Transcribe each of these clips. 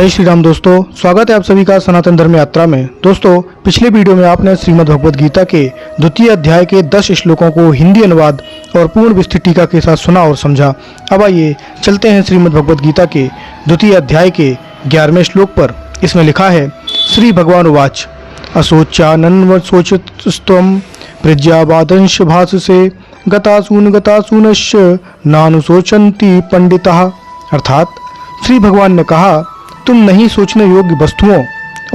जय श्री राम दोस्तों, स्वागत है आप सभी का सनातन धर्म यात्रा में। दोस्तों, पिछले वीडियो में आपने श्रीमद् भगवद गीता के द्वितीय अध्याय के 10 श्लोकों को हिंदी अनुवाद और पूर्ण विस्तृत टीका के साथ सुना और समझा। अब आइए चलते हैं श्रीमद् भगवद गीता के द्वितीय अध्याय के 11वें श्लोक पर। इसमें लिखा है, श्री भगवान उवाच असोचानन्वशोचस्त्वं प्रज्ञावादंश भाससे गतासूनश्च नानुशोचन्ति पंडितः। अर्थात श्री भगवान ने कहा, तुम नहीं सोचने योग्य वस्तुओं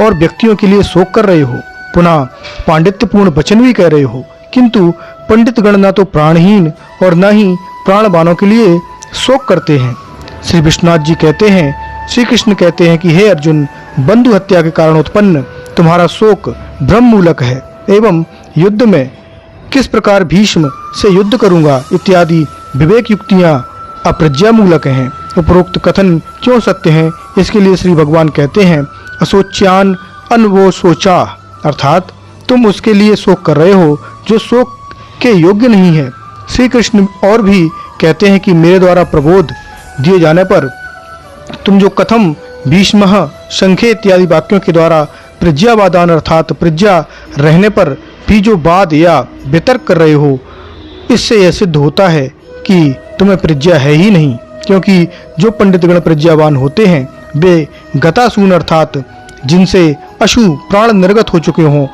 और व्यक्तियों के लिए शोक कर रहे हो, पुनः पांडित्यपूर्ण वचन भी कह रहे हो, किंतु पंडित गण न तो प्राणहीन और न ही प्राणवानों के लिए शोक करते हैं। श्री विश्वनाथ जी कहते हैं, श्री कृष्ण कहते हैं कि हे अर्जुन, बंधु हत्या के कारण उत्पन्न तुम्हारा शोक भ्रम मूलक है एवं युद्ध में किस प्रकार भीष्म से युद्ध करूंगा इत्यादि विवेक युक्तियां अप्रज्ञा मूलक हैं। उपरोक्त कथन क्यों सत्य हैं, इसके लिए श्री भगवान कहते हैं, असोच्यान अनवो सोचा, अर्थात तुम उसके लिए शोक कर रहे हो जो शोक के योग्य नहीं है। श्री कृष्ण और भी कहते हैं कि मेरे द्वारा प्रबोध दिए जाने पर तुम जो कथम भीष्मः शंखे इत्यादि वाक्यों के द्वारा प्रज्ञावादान अर्थात प्रज्ञा रहने पर भी जो वाद या वितर्क कर रहे हो, इससे यह सिद्ध होता है कि तुम्हें प्रज्ञा है ही नहीं, क्योंकि जो पंडितगण प्रज्ञावान होते हैं वे गतासून अर्थात जिनसे अशु प्राण निर्गत हो चुके हों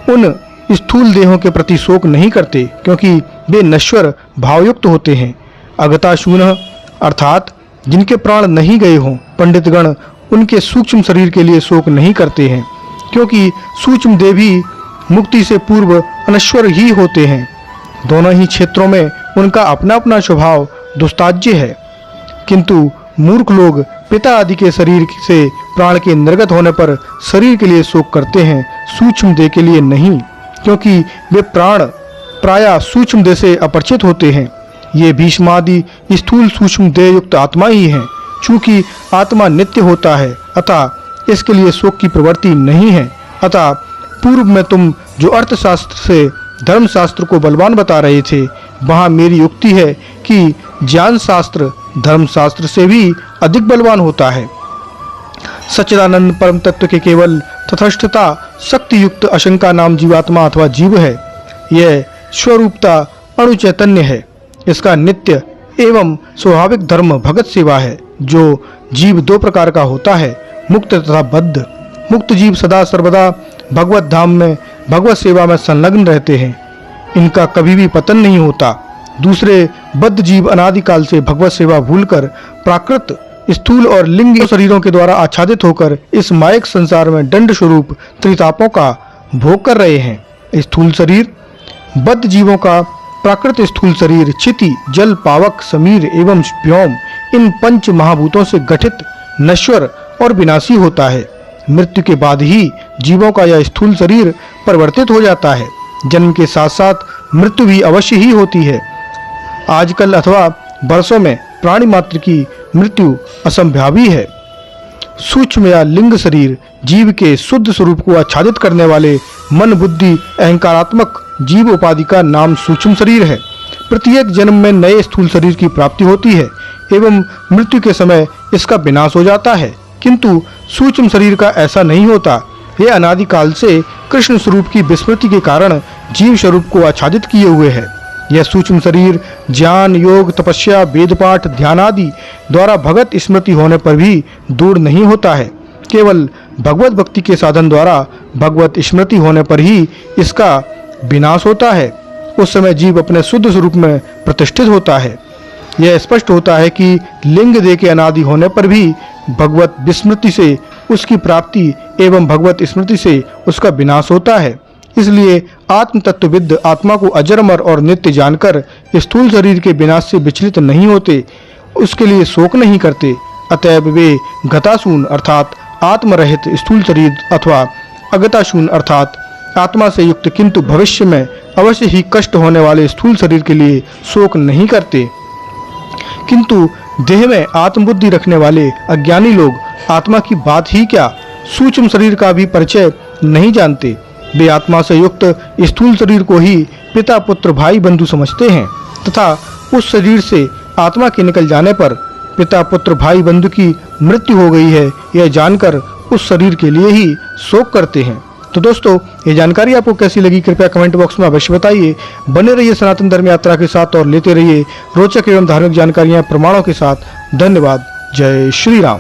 उन स्थूल देहों के प्रति शोक नहीं करते, क्योंकि वे नश्वर भावयुक्त होते हैं। अगताशून अर्थात जिनके प्राण नहीं गए हों पंडितगण उनके सूक्ष्म शरीर के लिए शोक नहीं करते हैं, क्योंकि सूक्ष्म देह भी मुक्ति से पूर्व अनश्वर ही होते हैं। दोनों ही क्षेत्रों में उनका अपना अपना स्वभाव दुस्ताज्य है, किंतु मूर्ख लोग पिता आदि के शरीर से प्राण के निर्गत होने पर शरीर के लिए शोक करते हैं, सूक्ष्म देह के लिए नहीं, क्योंकि वे प्राण प्रायः सूक्ष्म देह से अपरिचित होते हैं। ये भीष्मादि स्थूल सूक्ष्म देह युक्त आत्मा ही हैं। चूंकि आत्मा नित्य होता है अतः इसके लिए शोक की प्रवृत्ति नहीं है। अतः पूर्व में तुम जो अर्थशास्त्र से धर्मशास्त्र को बलवान बता रहे थे, वहाँ मेरी युक्ति है कि ज्ञान शास्त्र धर्मशास्त्र से भी अधिक बलवान होता है। सच्चिदानंद परम तत्व के केवल तथस्थता शक्ति युक्त अशंका नाम जीवात्मा अथवा जीव है। यह स्वरूपता अणु चैतन्य है। इसका नित्य एवं स्वाभाविक धर्म भगत सेवा है। जो जीव दो प्रकार का होता है, मुक्त तथा बद्ध। मुक्त जीव सदा सर्वदा भगवत धाम में भगवत सेवा में संलग्न रहते हैं, इनका कभी भी पतन नहीं होता। दूसरे बद्ध जीव अनादिकाल से भगवत सेवा भूलकर प्राकृत स्थूल और लिंग शरीरों के द्वारा आच्छादित होकर इस मायिक संसार में दंड स्वरूप त्रितापों का भोग कर रहे हैं। स्थूल शरीर बद्ध जीवों का प्राकृत स्थूल शरीर क्षिति जल पावक समीर एवं व्योम इन पंच महाभूतों से गठित नश्वर और विनाशी होता है। मृत्यु के बाद ही जीवों का यह स्थूल शरीर परिवर्तित हो जाता है। जन्म के साथ साथ मृत्यु भी अवश्य ही होती है। आजकल अथवा वर्षों में प्राणी मात्र की मृत्यु असंभावी है। सूक्ष्म या लिंग शरीर जीव के शुद्ध स्वरूप को आच्छादित करने वाले मन बुद्धि अहंकारात्मक जीव उपाधि का नाम सूक्ष्म शरीर है। प्रत्येक जन्म में नए स्थूल शरीर की प्राप्ति होती है एवं मृत्यु के समय इसका विनाश हो जाता है, किंतु सूक्ष्म शरीर का ऐसा नहीं होता। यह अनादिकाल से कृष्ण स्वरूप की विस्मृति के कारण जीव स्वरूप को आच्छादित किए हुए है। यह सूक्ष्म शरीर ज्ञान योग तपस्या वेद पाठ ध्यान आदि द्वारा भगवत स्मृति होने पर भी दूर नहीं होता है। केवल भगवत भक्ति के साधन द्वारा भगवत स्मृति होने पर ही इसका विनाश होता है। उस समय जीव अपने शुद्ध स्वरूप में प्रतिष्ठित होता है। यह स्पष्ट होता है कि लिंग देह के अनादि होने पर भी भगवत विस्मृति से उसकी प्राप्ति एवं भगवत स्मृति से उसका विनाश होता है। इसलिए आत्म तत्वविद आत्मा को अजरमर और नित्य जानकर स्थूल शरीर के विनाश से विचलित नहीं होते, उसके लिए शोक नहीं करते। अतएव वे गताशून अर्थात आत्मरहित स्थूल शरीर अथवा अगताशून अर्थात आत्मा से युक्त किंतु भविष्य में अवश्य ही कष्ट होने वाले स्थूल शरीर के लिए शोक नहीं करते। किंतु देह में आत्मबुद्धि रखने वाले अज्ञानी लोग आत्मा की बात ही क्या, सूक्ष्म शरीर का भी परिचय नहीं जानते। वे आत्मा से युक्त स्थूल शरीर को ही पिता पुत्र भाई बंधु समझते हैं तथा उस शरीर से आत्मा के निकल जाने पर पिता पुत्र भाई बंधु की मृत्यु हो गई है, यह जानकर उस शरीर के लिए ही शोक करते हैं। तो दोस्तों, ये जानकारी आपको कैसी लगी कृपया कमेंट बॉक्स में अवश्य बताइए। बने रहिए सनातन धर्म यात्रा के साथ और लेते रहिए रोचक एवं धार्मिक जानकारियां प्रमाणों के साथ। धन्यवाद। जय श्री राम।